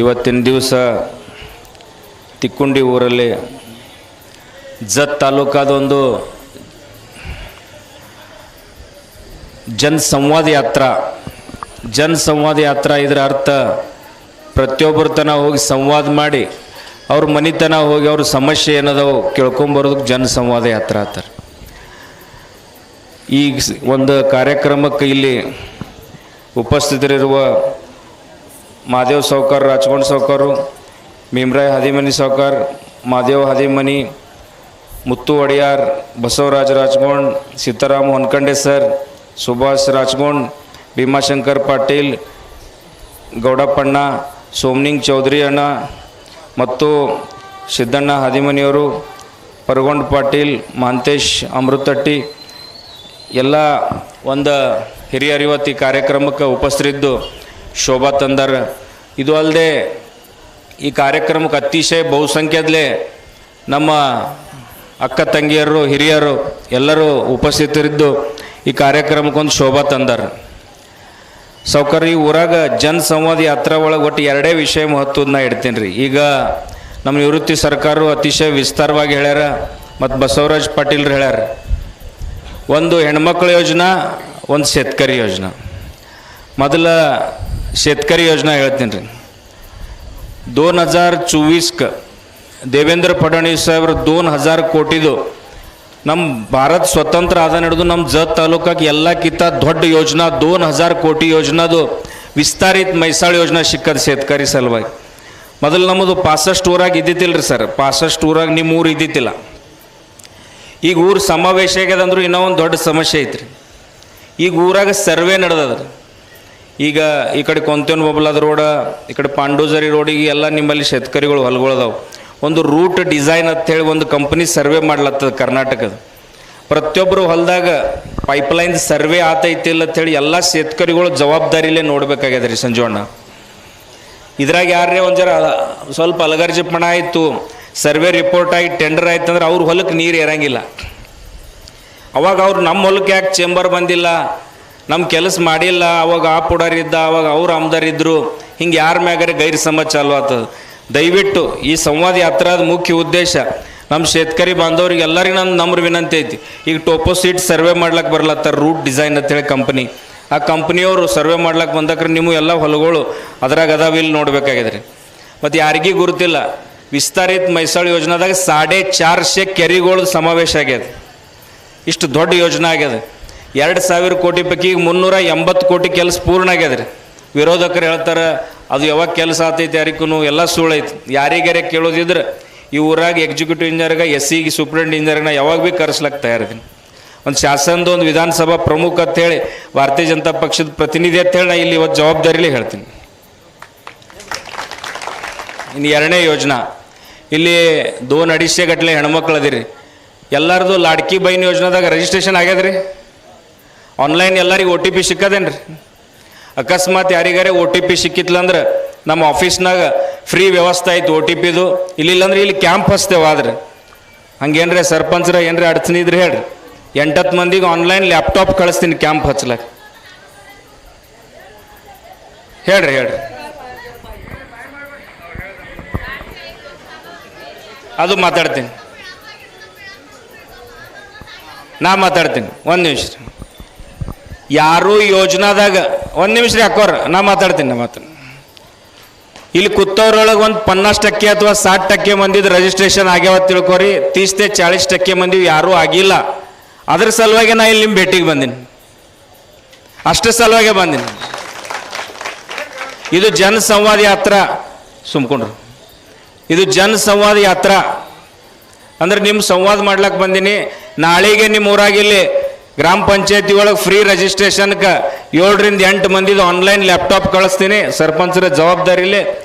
ಇವತ್ತಿನ ದಿವಸ ತಿಕ್ಕುಂಡಿ ಊರಲ್ಲಿ ಜತ್ ತಾಲೂಕಾದೊಂದು ಜನಸಂವಾದ ಯಾತ್ರಾ ಇದರ ಅರ್ಥ ಪ್ರತಿಯೊಬ್ಬರ ತನ ಹೋಗಿ ಸಂವಾದ ಮಾಡಿ ಅವ್ರ ಮನೆತನ ಹೋಗಿ ಅವ್ರ ಸಮಸ್ಯೆ ಏನದವು ಕೇಳ್ಕೊಂಬರೋದಕ್ಕೆ ಜನಸಂವಾದ ಯಾತ್ರಾ ಅಂತಾರೆ. ಈ ಒಂದು ಕಾರ್ಯಕ್ರಮಕ್ಕೆ ಇಲ್ಲಿ ಉಪಸ್ಥಿತರಿರುವ ಮಾದೇವ್ ಸಾವ್ಕಾರ್, ರಾಜಗೊಂಡ್ ಸಾವ್ಕಾರು, ಭೀಮರಾಯ್ ಹದಿಮನಿ ಸಾವ್ಕಾರ್, ಮಾದೇವ್ ಹದಿಮನಿ, ಮುತ್ತು ಒಡೆಯಾರ್, ಬಸವರಾಜ ರಾಜಗೊಂಡ್, ಸೀತಾರಾಮ್ ಹೊನ್ಕಂಡೆ ಸರ್, ಸುಭಾಷ್ ರಾಜಗೊಂಡ್, ಭೀಮಾಶಂಕರ್ ಪಾಟೀಲ್, ಗೌಡಪ್ಪಣ್ಣ, ಸೋಮನಿಂಗ್ ಚೌಧರಿ ಅಣ್ಣ ಮತ್ತು ಸಿದ್ದಣ್ಣ ಹದಿಮನಿಯವರು, ಪರಗೊಂಡ್ ಪಾಟೀಲ್, ಮಹಾಂತೇಶ್ ಅಮೃತಟ್ಟಿ ಎಲ್ಲ ಒಂದು ಹಿರಿಯರು ಇವತ್ತು ಈ ಕಾರ್ಯಕ್ರಮಕ್ಕೆ ಉಪಸ್ಥಿತರಿದ್ದು ಶೋಭಾ ತಂದಾರ. ಇದು ಅಲ್ಲದೆ ಈ ಕಾರ್ಯಕ್ರಮಕ್ಕೆ ಅತಿಶಯ ಬಹುಸಂಖ್ಯೆಯಲ್ಲೇ ನಮ್ಮ ಅಕ್ಕ ತಂಗಿಯರು, ಹಿರಿಯರು ಎಲ್ಲರೂ ಉಪಸ್ಥಿತರಿದ್ದು ಈ ಕಾರ್ಯಕ್ರಮಕ್ಕೊಂದು ಶೋಭಾ ತಂದಾರ. ಸಾವ್ಕಾರ, ಈ ಊರಾಗ ಜನಸಂವಾದ ಯಾತ್ರಾ ಒಳಗೆ ಒಟ್ಟು ಎರಡೇ ವಿಷಯ ಮಹತ್ವದನ್ನ ಇಡ್ತೀನಿ ರೀ. ಈಗ ನಮ್ಮ ನಿವೃತ್ತಿ ಸರ್ಕಾರವು ಅತಿಶಯ ವಿಸ್ತಾರವಾಗಿ ಹೇಳ್ಯಾರ ಮತ್ತು ಬಸವರಾಜ್ ಪಾಟೀಲ್ರು ಹೇಳ್ಯಾರ. ಒಂದು ಹೆಣ್ಮಕ್ಳ ಯೋಜನಾ, ಒಂದು ಶೇತಕರಿ ಯೋಜನಾ. ಮೊದಲ ಶೇತಕರಿ ಯೋಜನಾ ಹೇಳ್ತೀನಿ ರೀ. 2024ಕ್ಕೆ ದೇವೇಂದ್ರ ಫಡ್ನವೀಸ್ ಸಾಹೇಬ್ರು 2000 ಕೋಟಿದು ನಮ್ಮ ಭಾರತ ಸ್ವತಂತ್ರ ಆದ ನಡೆದು ನಮ್ಮ ಜತ್ ತಾಲೂಕಾಗೆ ಎಲ್ಲಕ್ಕಿಂತ ದೊಡ್ಡ ಯೋಜನಾ 2000 ಕೋಟಿ ಯೋಜನಾದು ವಿಸ್ತಾರಿತ ಮೈಸಾಳ ಯೋಜನಾ ಸಿಕ್ಕದ ಶೇತಕರಿ ಸಲುವಾಗಿ. ಮೊದಲು ನಮ್ಮದು 65 ಊರಾಗ ಇದ್ದಿತ್ತಿಲ್ಲ ರೀ ಸರ್. 65 ಊರಾಗ ನಿಮ್ಮ ಊರು ಇದ್ದಿತ್ತಿಲ್ಲ. ಈಗ ಊರು ಸಮಾವೇಶ ಆಗ್ಯದಂದ್ರೂ ಇನ್ನೂ ಒಂದು ದೊಡ್ಡ ಸಮಸ್ಯೆ ಐತ್ರಿ. ಈಗ ಊರಾಗ ಸರ್ವೆ ನಡೆದದ್ರಿ. ಈಗ ಈ ಕಡೆ ಕೊಂತೇನ್ ಬೊಬ್ಲಾದ ರೋಡ, ಈ ಕಡೆ ಪಾಂಡೂಜರಿ ರೋಡಿಗೆ ಎಲ್ಲ ನಿಮ್ಮಲ್ಲಿ ಶೇತಕರಿಗಳು ಹೊಲಗಳದಾವು. ಒಂದು ರೂಟ್ ಡಿಸೈನ್ ಅಂಥೇಳಿ ಒಂದು ಕಂಪ್ನಿ ಸರ್ವೆ ಮಾಡ್ಲತ್ತದ ಕರ್ನಾಟಕದ. ಪ್ರತಿಯೊಬ್ಬರು ಹೊಲದಾಗ ಪೈಪ್ಲೈನ್ ಸರ್ವೆ ಆತೈತಿಲ್ಲ ಅಂಥೇಳಿ ಎಲ್ಲ ಶೇತಕರಿಗಳು ಜವಾಬ್ದಾರಿಲೇ ನೋಡ್ಬೇಕಾಗ್ಯದ ರೀ ಸಂಜೋಣ್ಣ. ಇದ್ರಾಗ ಯಾರೇ ಒಂದು ಜರ ಸ್ವಲ್ಪ ಅಲಗರ್ಜಿಪಣ ಆಯಿತು, ಸರ್ವೆ ರಿಪೋರ್ಟ್ ಆಗಿ ಟೆಂಡರ್ ಆಯ್ತು ಅಂದ್ರೆ ಅವ್ರ ಹೊಲಕ್ಕೆ ನೀರು ಇರಂಗಿಲ್ಲ. ಅವಾಗ ಅವ್ರು ನಮ್ಮ ಹೊಲಕ್ಕೆ ಯಾಕೆ ಚೇಂಬರ್ ಬಂದಿಲ್ಲ, ನಮ್ಮ ಕೆಲಸ ಮಾಡಿಲ್ಲ, ಅವಾಗ ಆ ಪುಡಾರಿದ್ದ, ಅವಾಗ ಅವ್ರು ಆಮದಾರಿದ್ರು, ಹಿಂಗೆ ಯಾರ ಮ್ಯಾಗಾರೆ ಗೈರ್ ಸಮಾಜ ಚಾಲು ಆಗ್ತದೆ. ದಯವಿಟ್ಟು ಈ ಸಂವಾದ ಯಾತ್ರಾದ ಮುಖ್ಯ ಉದ್ದೇಶ ನಮ್ಮ ಶೇತಕರಿ ಬಾಂಧವ್ರಿಗೆ ಎಲ್ಲರಿಗೂ ನಮ್ರ ವಿನಂತಿ ಐತಿ. ಈಗ ಟೋಪೋಸಿಟ್ ಸರ್ವೆ ಮಾಡ್ಲಿಕ್ಕೆ ಬರ್ಲತ್ತಾರ, ರೂಟ್ ಡಿಸೈನ್ ಅಂತೇಳಿ ಕಂಪ್ನಿ. ಆ ಕಂಪ್ನಿಯವರು ಸರ್ವೆ ಮಾಡ್ಲಿಕ್ಕೆ ಬಂದಕ್ರೆ ನಿಮ್ಮ ಎಲ್ಲ ಹೊಲಗಳು ಅದ್ರಾಗ ಅದಾವಿಲ್ಲಿ ನೋಡ್ಬೇಕಾಗಿದೆ ರೀ. ಮತ್ತು ಯಾರಿಗೂ ಗುರುತಿಲ್ಲ, ವಿಸ್ತಾರಿತ ಮೈಸಾಳ ಯೋಜನಾದಾಗ 450 ಕೆರೆಗಳು ಸಮಾವೇಶ ಆಗ್ಯದ. ಇಷ್ಟು ದೊಡ್ಡ ಯೋಜನೆ ಆಗ್ಯದ. 2000 ಕೋಟಿ ಪೈಕಿ 380 ಕೋಟಿ ಕೆಲಸ ಪೂರ್ಣ ಆಗ್ಯದ ರೀ. ವಿರೋಧಕರು ಹೇಳ್ತಾರೆ ಅದು ಯಾವಾಗ ಕೆಲಸ ಆತೈತಿ ಯಾರಿಗೂ, ಎಲ್ಲ ಸುಳ್ಳೈತಿ. ಯಾರಿಗಾರೆ ಕೇಳೋದಿದ್ರೆ ಈ ಊರಾಗ ಎಕ್ಸಿಕ್ಯೂಟಿವ್ ಇಂಜಿನಿಯರ್ಗೆ, SEಗೆ ಸೂಪ್ರೆಂಟ್ ಇಂಜಿನಿಯರ್ನ ಯಾವಾಗ ಭೀ ಕರೆಸ್ಲಕ್ಕೆ ತಯಾರಿದ್ದೀನಿ. ಒಂದು ಶಾಸನದ ಒಂದು ವಿಧಾನಸಭಾ ಪ್ರಮುಖ ಅಂಥೇಳಿ ಭಾರತೀಯ ಜನತಾ ಪಕ್ಷದ ಪ್ರತಿನಿಧಿ ಅಂತೇಳಿ ನಾ ಇಲ್ಲಿ ಇವತ್ತು ಜವಾಬ್ದಾರಿಲೇ ಹೇಳ್ತೀನಿ. ಇನ್ನು ಎರಡನೇ ಯೋಜನಾ, ಇಲ್ಲಿ 2-250 ಗಟ್ಟಲೆ ಹೆಣ್ಮಕ್ಳು ಅದಿರಿ. ಎಲ್ಲರದು ಲಾಡ್ಕಿ ಬೈನ್ ಯೋಜನಾದಾಗ ರಿಜಿಸ್ಟ್ರೇಷನ್ ಆಗ್ಯದ್ರಿ. ಆನ್ಲೈನ್ ಎಲ್ಲರಿಗೂ OTP ಸಿಕ್ಕದೇನು ರೀ? ಅಕಸ್ಮಾತ್ ಯಾರಿಗಾರೆ OTP ಸಿಕ್ಕಿತ್ಲ ಅಂದ್ರೆ ನಮ್ಮ ಆಫೀಸ್ನಾಗ ಫ್ರೀ ವ್ಯವಸ್ಥೆ ಆಯ್ತು OTPದು. ಇಲ್ಲಿಲ್ಲಂದ್ರೆ ಇಲ್ಲಿ ಕ್ಯಾಂಪ್ ಹಚ್ತೇವೆ. ಆದ್ರೆ ಹಂಗೇನ್ರಿ ಸರ್ಪಂಚ್ರ ಏನ್ರಿ ಅಡಚಣೆ ಇದ್ರೆ ಹೇಳ್ರಿ, 8-10 ಮಂದಿಗೆ ಆನ್ಲೈನ್ ಲ್ಯಾಪ್ಟಾಪ್ ಕಳಿಸ್ತೀನಿ ಕ್ಯಾಂಪ್ ಹಚ್ಲಕ್ಕೆ. ಹೇಳ್ರಿ ಅದು ಮಾತಾಡ್ತೀನಿ, ನಾ ಮಾತಾಡ್ತೀನಿ. ಒಂದು ನಿಮಿಷ ಯಾರು ಯೋಜನಾದಾಗ, ಒಂದು ನಿಮಿಷ ರೀ ಅಕ್ಕೋರ, ನಾ ಮಾತಾಡ್ತೀನಿ. ಇಲ್ಲಿ ಕೂತವ್ರೊಳಗೆ ಒಂದು 50% ಅಥವಾ 60% ಮಂದಿದು ರಿಜಿಸ್ಟ್ರೇಷನ್ ಆಗ್ಯಾವ ತಿಳ್ಕೊರಿ. 30-40% ಮಂದಿ ಯಾರೂ ಆಗಿಲ್ಲ. ಅದ್ರ ಸಲುವಾಗಿ ನಾ ಇಲ್ಲಿ ನಿಮ್ಮ ಭೇಟಿಗೆ ಬಂದೀನಿ, ಅಷ್ಟೇ ಸಲುವಾಗೇ ಬಂದೀನಿ. ಇದು ಜನಸಂವಾದ ಯಾತ್ರಾ. ಸುಮ್ಕೊಂಡ್ರು, ಇದು ಜನಸಂವಾದ ಯಾತ್ರಾ ಅಂದ್ರೆ ನಿಮ್ಮ ಸಂವಾದ ಮಾಡ್ಲಿಕ್ಕೆ ಬಂದೀನಿ. ನಾಳೆಗೆ ನಿಮ್ಮ ಊರಾಗಿಲ್ಲಿ ಗ್ರಾಮ ಪಂಚಾಯತಿ ಒಳಗೆ ಫ್ರೀ ರಿಜಿಸ್ಟ್ರೇಷನ್ಗೆ 7-8 ಮಂದಿದು ಆನ್ಲೈನ್ ಲ್ಯಾಪ್ಟಾಪ್ ಕಳಿಸ್ತೀನಿ. ಸರ್ಪಂಚರ ಜವಾಬ್ದಾರಿಲೇ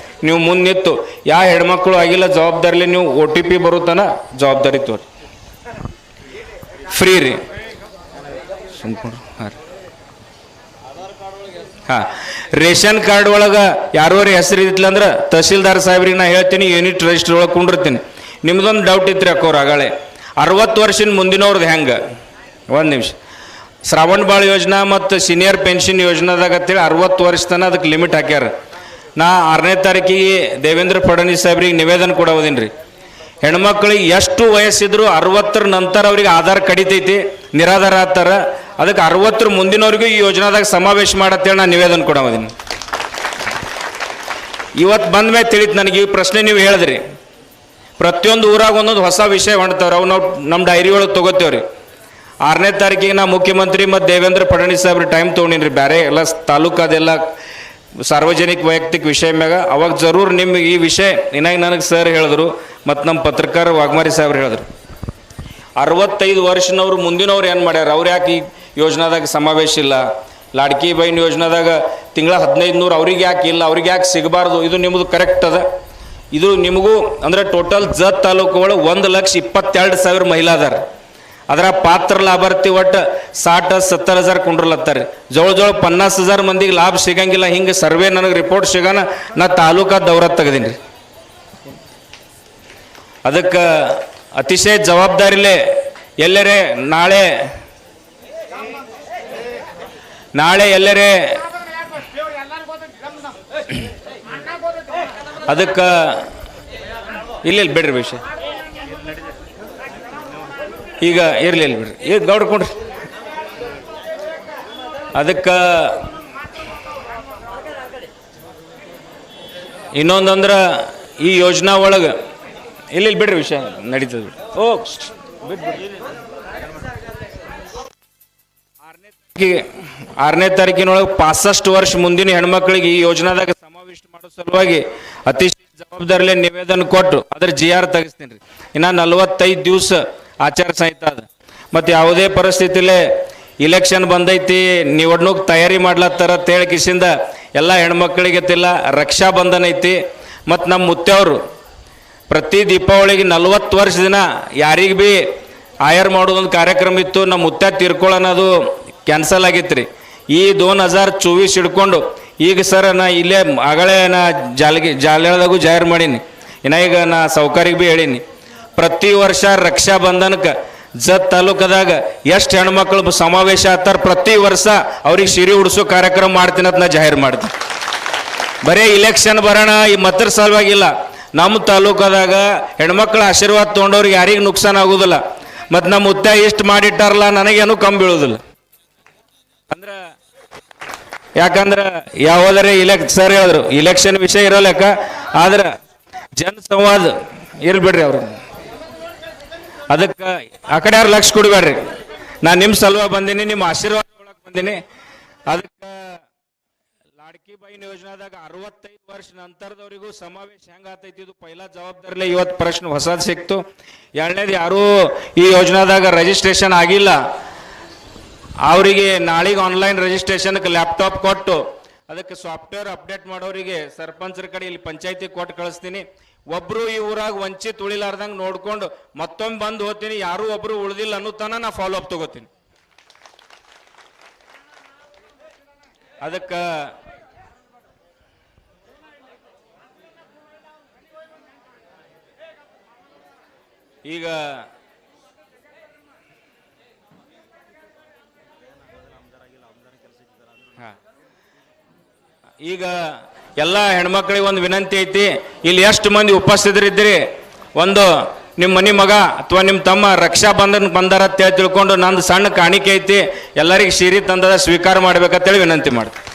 ನೀವು ಮುಂದೆ ನಿಂತು, ಯಾವ ಹೆಣ್ಮಕ್ಳು ಆಗಿಲ್ಲ ಜವಾಬ್ದಾರಿಲೇ ನೀವು OTP ಬರುತ್ತಾನ ಜವಾಬ್ದಾರಿ ತೋರಿ. ಫ್ರೀ ರೀ. ಸುಮ್ಕೊಂಡ್ರು. ಹಾಂ, ರೇಷನ್ ಕಾರ್ಡ್ ಒಳಗೆ ಯಾರೋರಿ ಹೆಸರು ಇದ್ದಿಲ್ಲ ಅಂದ್ರೆ ತಹಸೀಲ್ದಾರ್ ಸಾಹೇಬ್ರಿಗೆ ನಾ ಹೇಳ್ತೀನಿ, ಯೂನಿಟ್ ರಿಜಿಸ್ಟರ್ ಒಳಗೆ ಕುಂಡಿರ್ತೀನಿ. ನಿಮ್ದೊಂದು ಡೌಟ್ ಇತ್ತು ಅಕ್ಕೋರು ಆಗಾಳೆ, 60 ವರ್ಷದ ಮುಂದಿನವ್ರದ್ದು ಹೆಂಗೆ? ಒಂದು ನಿಮಿಷ. ಶ್ರಾವಣ ಬಾಳ್ ಯೋಜನಾ ಮತ್ತು ಸೀನಿಯರ್ ಪೆನ್ಷನ್ ಯೋಜನಾದಾಗ ಅಂತೇಳಿ 60 ವರ್ಷ ತನಕ ಅದಕ್ಕೆ ಲಿಮಿಟ್ ಹಾಕ್ಯಾರ. ನಾ 6ನೇ ತಾರೀಕಿಗೆ ದೇವೇಂದ್ರ ಫಡ್ನವೀಸ್ ಸಾಹೇಬ್ರಿಗೆ ನಿವೇದನೆ ಕೊಡೋದಿನ್ರಿ. ಹೆಣ್ಮಕ್ಳಿಗೆ ಎಷ್ಟು ವಯಸ್ಸಿದ್ರು 60ರ ನಂತರ ಅವ್ರಿಗೆ ಆಧಾರ್ ಕಡಿತೈತಿ, ನಿರಾಧಾರ ಆಗ್ತಾರ. ಅದಕ್ಕೆ 60ರ ಮುಂದಿನವ್ರಿಗೂ ಈ ಯೋಜನಾದಾಗ ಸಮಾವೇಶ ಮಾಡತ್ತೇಳಿ ನಾನು ನಿವೇದನೆ ಕೊಡೋದಿನಿ. ಇವತ್ತು ಬಂದ ಮೇಲೆ ತಿಳಿತು ನನಗೆ ಈ ಪ್ರಶ್ನೆ ನೀವು ಹೇಳಿದ್ರಿ. ಪ್ರತಿಯೊಂದು ಊರಾಗ ಒಂದೊಂದು ಹೊಸ ವಿಷಯ ಹೊಂಡ್ತಾವ್ರಿ, ಅವು ನಾವು ನಮ್ಮ ಡೈರಿ ಒಳಗೆ ತೊಗೋತೇವ್ರಿ. 6ನೇ ತಾರೀಕಿಗೆ ನಾ ಮುಖ್ಯಮಂತ್ರಿ ಮತ್ತು ದೇವೇಂದ್ರ ಫಡ್ನವೀಸ್ ಸಾಹೇಬ್ರ ಟೈಮ್ ತೊಗೊಂಡಿನಿ ಬೇರೆ ಎಲ್ಲ ತಾಲೂಕಾದೆಲ್ಲ ಸಾರ್ವಜನಿಕ ವೈಯಕ್ತಿಕ ವಿಷಯ ಮ್ಯಾಗ. ಅವಾಗ ಜರೂರ್ ನಿಮ್ಗೆ ಈ ವಿಷಯ ಇನ್ನಾಗ ನನಗೆ ಸರ್ ಹೇಳಿದ್ರು ಮತ್ತು ನಮ್ಮ ಪತ್ರಕಾರ ವಾಘಮಾರಿ ಸಾಹೇಬ್ರು ಹೇಳಿದ್ರು. 65 ವರ್ಷನವ್ರು ಮುಂದಿನವ್ರು ಏನು ಮಾಡ್ಯಾರ, ಅವ್ರು ಯಾಕೆ ಈ ಯೋಜನಾದಾಗ ಸಮಾವೇಶ ಇಲ್ಲ, ಲಾಡ್ಕಿ ಬೈನ್ ಯೋಜನಾದಾಗ ತಿಂಗಳ 1500 ಅವ್ರಿಗೆ ಯಾಕೆ ಇಲ್ಲ, ಅವ್ರಿಗೆ ಯಾಕೆ ಸಿಗಬಾರ್ದು, ಇದು ನಿಮ್ಮದು ಕರೆಕ್ಟ್ ಅದ. ಇದು ನಿಮಗೂ ಅಂದರೆ ಟೋಟಲ್ ಜತ್ ತಾಲೂಕುಗಳು 1,22,000 ಮಹಿಳಾ ಅದಾರ. ಅದರ ಪಾತ್ರ ಲಾಭಾರ್ಥಿ ಒಟ್ಟು 60-70 ಕುಂಡ್ರಲತ್ತಾರೆ. ಜವಳ 50,000 ಮಂದಿಗೆ ಲಾಭ ಸಿಗಂಗಿಲ್ಲ. ಹಿಂಗೆ ಸರ್ವೆ ನನಗೆ ರಿಪೋರ್ಟ್ ಸಿಗೋಣ ನಾ ತಾಲೂಕಾ ದೌರ ತೆಗೆದೀನಿ ರೀ. ಅದಕ್ಕೆ ಅತಿಶಯ ಜವಾಬ್ದಾರಿಲೇ ಎಲ್ಲರೇ ನಾಳೆ ಎಲ್ಲರೇ ಅದಕ್ಕೆ ಇಲ್ಲ ಬಿಡ್ರಿ ವಿಷಯ ಈಗ ಇರಲಿ ಬಿಡ್ರಿ, ಈಗ ಗೌಡ್ರ ಕೊಡ್ರಿ. ಅದಕ್ಕೆ ಇನ್ನೊಂದಂದ್ರೆ ಈ ಯೋಜನಾ ಒಳಗೆ ಇಲ್ಲಿ ಬಿಡ್ರಿ ವಿಷಯ ನಡೀತದೆ ಬಿಡ್ರಿ. ಓ ಆರನೇ ತಾರೀಕಿನೊಳಗೆ 65 ವರ್ಷ ಮುಂದಿನ ಹೆಣ್ಮಕ್ಳಿಗೆ ಈ ಯೋಜನಾದಾಗ ಸಮಾವೇಶ ಮಾಡೋ ಸಲುವಾಗಿ ಅತಿಶಯ ಜವಾಬ್ದಾರಿಲೆ ನಿವೇದನೆ ಕೊಟ್ಟು ಅದ್ರ GR ತೆಗಿಸ್ತೀನಿ ರೀ. ಇನ್ನು 45 ದಿವಸ ಆಚಾರ ಸಂಹಿತೆ ಅದ. ಮತ್ತು ಯಾವುದೇ ಪರಿಸ್ಥಿತಿಲೇ ಇಲೆಕ್ಷನ್ ಬಂದೈತಿ, ನಿವಡ್ನೂಕ್ ತಯಾರಿ ಮಾಡ್ಲತ್ತಾರ ತೇಳಿ ಕಿಸಿಂದ ಎಲ್ಲ ಹೆಣ್ಮಕ್ಳಿಗೆ ತಿಲ್ಲ ರಕ್ಷಾ ಬಂಧನ ಐತಿ. ಮತ್ತು ನಮ್ಮ ಮುತ್ತೆಯವರು ಪ್ರತಿ ದೀಪಾವಳಿಗೆ 40 ವರ್ಷ ದಿನ ಯಾರಿಗೆ ಭೀ ಆಯರ್ ಮಾಡೋದೊಂದು ಕಾರ್ಯಕ್ರಮ ಇತ್ತು. ನಮ್ಮ ಮುತ್ಯ ತೀರ್ಕೊಳ್ಳೋದು ಕ್ಯಾನ್ಸಲ್ ಆಗಿತ್ತು ರೀ. ಈ 2024 ಹಿಡ್ಕೊಂಡು ಈಗ ಸರ್ ನಾ ಇಲ್ಲೇ ಆಗಲೇ ನಾ ಜಾಲದಾಗೂ ಜಾಹಿರ್ ಮಾಡೀನಿ. ಇನ್ನು ಈಗ ನಾ ಸೌಕರ್ಯಗೆ ಭೀ ಹೇಳೀನಿ, ಪ್ರತಿ ವರ್ಷ ರಕ್ಷಾ ಬಂಧನಕ್ಕೆ ಜತ್ ತಾಲೂಕದಾಗ ಎಷ್ಟು ಹೆಣ್ಮಕ್ಳು ಸಮಾವೇಶ ಆಗ್ತಾರೆ ಪ್ರತಿ ವರ್ಷ ಅವ್ರಿಗೆ ಸೀರೆ ಉಡಿಸೋ ಕಾರ್ಯಕ್ರಮ ಮಾಡ್ತೀನಿ ಅಂತ ನಾ ಜಾಹಿರ್ ಮಾಡ್ತೀನಿ. ಬರೀ ಇಲೆಕ್ಷನ್ ಬರೋಣ ಈ ಮತ್ರ ಸಲುವಾಗಿಲ್ಲ, ನಮ್ಮ ತಾಲೂಕದಾಗ ಹೆಣ್ಮಕ್ಳ ಆಶೀರ್ವಾದ ತೊಗೊಂಡವ್ರಿಗೆ ಯಾರಿಗೆ ನುಕ್ಸಾನ ಆಗೋದಿಲ್ಲ. ಮತ್ತು ನಮ್ಮ ಮುತ್ತ ಇಷ್ಟು ಮಾಡಿಟ್ಟಾರಲ್ಲ ನನಗೇನು ಕಮ್ಮಿ ಬೀಳೋದಿಲ್ಲ. ಅಂದ್ರೆ ಯಾಕಂದ್ರೆ ಯಾವುದರೆ ಸರ್ ಹೇಳಿದ್ರು ಇಲೆಕ್ಷನ್ ವಿಷಯ ಇರೋಲೆಕ್ಕ, ಆದ್ರೆ ಜನ ಸಂವಾದ ಇರ್ಬಿಡ್ರಿ ಅವ್ರು. ಅದಕ್ಕೆ ಆ ಕಡೆ ಯಾರು ಲಕ್ಷ ಕೊಡಬೇಡ್ರಿ. ನಾನು ನಿಮ್ಮ ಸಲುವಾಗಿ ಬಂದೀನಿ, ನಿಮ್ಮ ಆಶೀರ್ವಾದ ಒಳಗೆ ಬಂದೀನಿ. ಅದಕ್ಕೆ ಲಾಡ್ಕಿ ಬೈನ್ ಯೋಜನಾದಾಗ 65 ವರ್ಷ ನಂತರದವರಿಗೂ ಸಮಾವೇಶ ಹೆಂಗೆ ಆತೈತಿ ಇದು ಪೈಲಾ ಜವಾಬ್ದಾರಿಲೆ ಇವತ್ತು ಪ್ರಶ್ನೆ ಹೊಸದು ಸಿಕ್ತು. ಎರಡನೇದು ಯಾರೂ ಈ ಯೋಜನಾದಾಗ ರಿಜಿಸ್ಟ್ರೇಷನ್ ಆಗಿಲ್ಲ ಅವರಿಗೆ ನಾಳೆಗೆ ಆನ್ಲೈನ್ ರಿಜಿಸ್ಟ್ರೇಷನ್ಗೆ ಲ್ಯಾಪ್ಟಾಪ್ ಕೊಟ್ಟು ಅದಕ್ಕೆ ಸಾಫ್ಟ್ವೇರ್ ಅಪ್ಡೇಟ್ ಮಾಡೋರಿಗೆ ಸರ್ಪಂಚರ ಕಡೆ ಇಲ್ಲಿ ಪಂಚಾಯತಿ ಕೊಟ್ಟು ಕಳಿಸ್ತೀನಿ. ಒಬ್ಬರು ಈ ಊರಾಗ ವಂಚಿತ ಉಳಿಲಾರ್ದಂಗೆ ನೋಡ್ಕೊಂಡು ಮತ್ತೊಮ್ಮೆ ಬಂದು ಹೋಗ್ತೀನಿ, ಯಾರೂ ಒಬ್ಬರು ಉಳಿದಿಲ್ಲ ಅನ್ನೋತನ ನಾ ಫಾಲೋ ಅಪ್ ತಗೋತೀನಿ. ಅದಕ್ಕೆ ಈಗ ಈಗ ಎಲ್ಲ ಹೆಣ್ಮಕ್ಳಿಗೆ ಒಂದು ವಿನಂತಿ ಐತಿ, ಇಲ್ಲಿ ಎಷ್ಟು ಮಂದಿ ಉಪಸ್ಥಿತರಿದ್ದೀರಿ ಒಂದು ನಿಮ್ಮ ಮನೆ ಮಗ ಅಥವಾ ನಿಮ್ಮ ತಮ್ಮ ರಕ್ಷಾ ಬಂಧನ ಬಂದಾರ ಅಂತೇಳಿ ತಿಳ್ಕೊಂಡು ನಂದು ಸಣ್ಣ ಕಾಣಿಕೆ ಐತಿ, ಎಲ್ಲರಿಗೆ ಸೀರೆ ತಂದದ ಸ್ವೀಕಾರ ಮಾಡ್ಬೇಕಂತೇಳಿ ವಿನಂತಿ ಮಾಡ್ತೀನಿ.